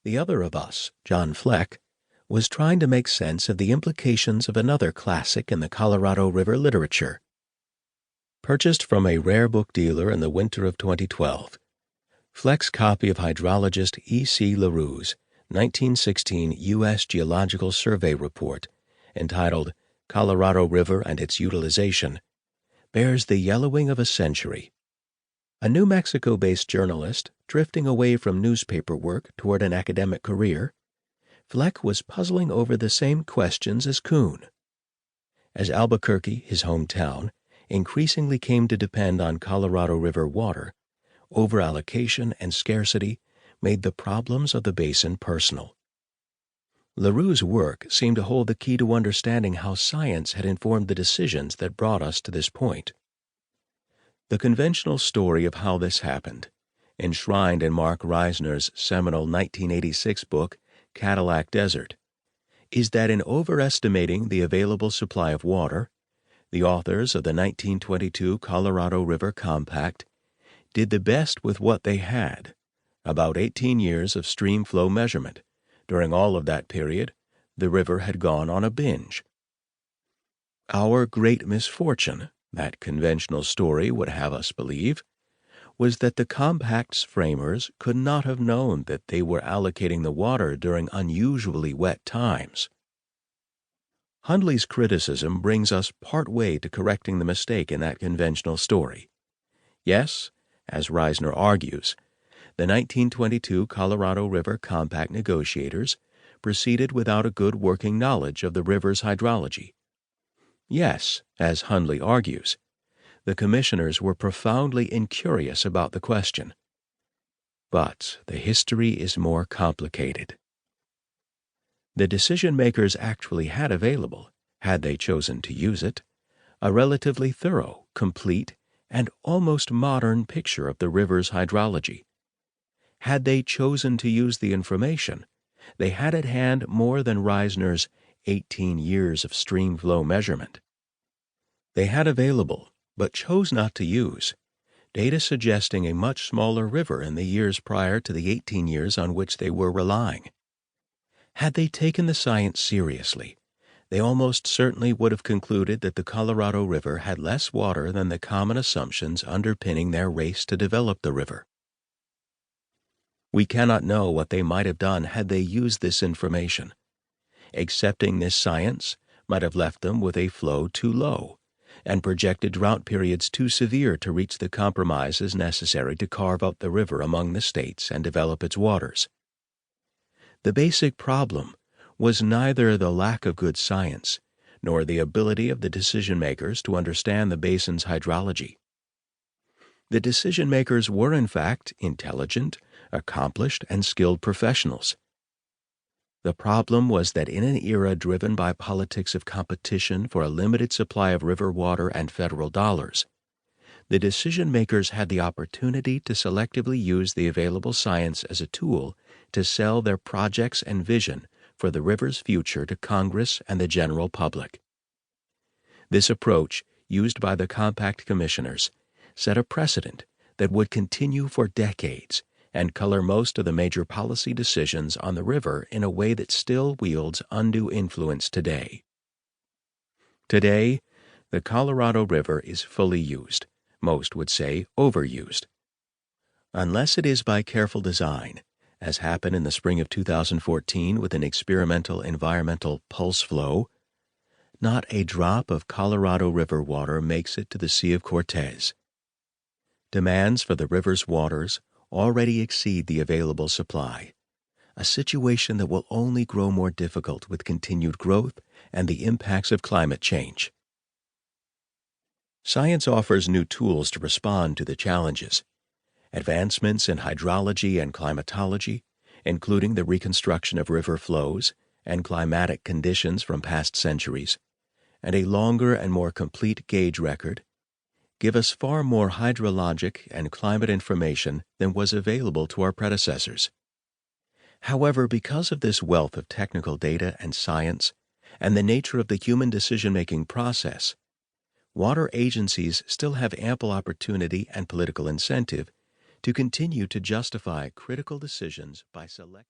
The other of us, John Fleck, was trying to make sense of the implications of another classic in the Colorado River literature. Purchased from a rare book dealer in the winter of 2012, Fleck's copy of hydrologist E.C. LaRue's 1916 U.S. Geological Survey report, entitled Colorado River and Its Utilization, bears the yellowing of a century. A New Mexico-based journalist drifting away from newspaper work toward an academic career, Fleck was puzzling over the same questions as Kuhn. As Albuquerque, his hometown, increasingly came to depend on Colorado River water, overallocation and scarcity made the problems of the basin personal. LaRue's work seemed to hold the key to understanding how science had informed the decisions that brought us to this point. The conventional story of how this happened, enshrined in Mark Reisner's seminal 1986 book, Cadillac Desert, is that in overestimating the available supply of water, the authors of the 1922 Colorado River Compact did the best with what they had, about 18 years of stream flow measurement. During all of that period, the river had gone on a binge. Our great misfortune, that conventional story would have us believe, was that the compact's framers could not have known that they were allocating the water during unusually wet times. Hundley's criticism brings us part way to correcting the mistake in that conventional story. Yes, as Reisner argues, the 1922 Colorado River Compact negotiators proceeded without a good working knowledge of the river's hydrology. Yes, as Hundley argues, the commissioners were profoundly incurious about the question. But the history is more complicated. The decision-makers actually had available, had they chosen to use it, a relatively thorough, complete, and almost modern picture of the river's hydrology. Had they chosen to use the information, they had at hand more than Reisner's 18 years of stream flow measurement. They had available, but chose not to use, data suggesting a much smaller river in the years prior to the 18 years on which they were relying. Had they taken the science seriously, they almost certainly would have concluded that the Colorado River had less water than the common assumptions underpinning their race to develop the river. We cannot know what they might have done had they used this information. Accepting this science might have left them with a flow too low, and projected drought periods too severe to reach the compromises necessary to carve out the river among the states and develop its waters. The basic problem was neither the lack of good science nor the ability of the decision-makers to understand the basin's hydrology. The decision-makers were, in fact, intelligent, accomplished, and skilled professionals. The problem was that in an era driven by politics of competition for a limited supply of river water and federal dollars, the decision-makers had the opportunity to selectively use the available science as a tool to sell their projects and vision for the river's future to Congress and the general public. This approach, used by the Compact Commissioners, set a precedent that would continue for decades and color most of the major policy decisions on the river in a way that still wields undue influence today. Today, the Colorado River is fully used, most would say overused. Unless it is by careful design, as happened in the spring of 2014 with an experimental environmental pulse flow, not a drop of Colorado River water makes it to the Sea of Cortez. Demands for the river's waters already exceed the available supply, a situation that will only grow more difficult with continued growth and the impacts of climate change. Science offers new tools to respond to the challenges. Advancements in hydrology and climatology, including the reconstruction of river flows and climatic conditions from past centuries, and a longer and more complete gauge record, give us far more hydrologic and climate information than was available to our predecessors. However, because of this wealth of technical data and science, and the nature of the human decision-making process, water agencies still have ample opportunity and political incentive to continue to justify critical decisions by select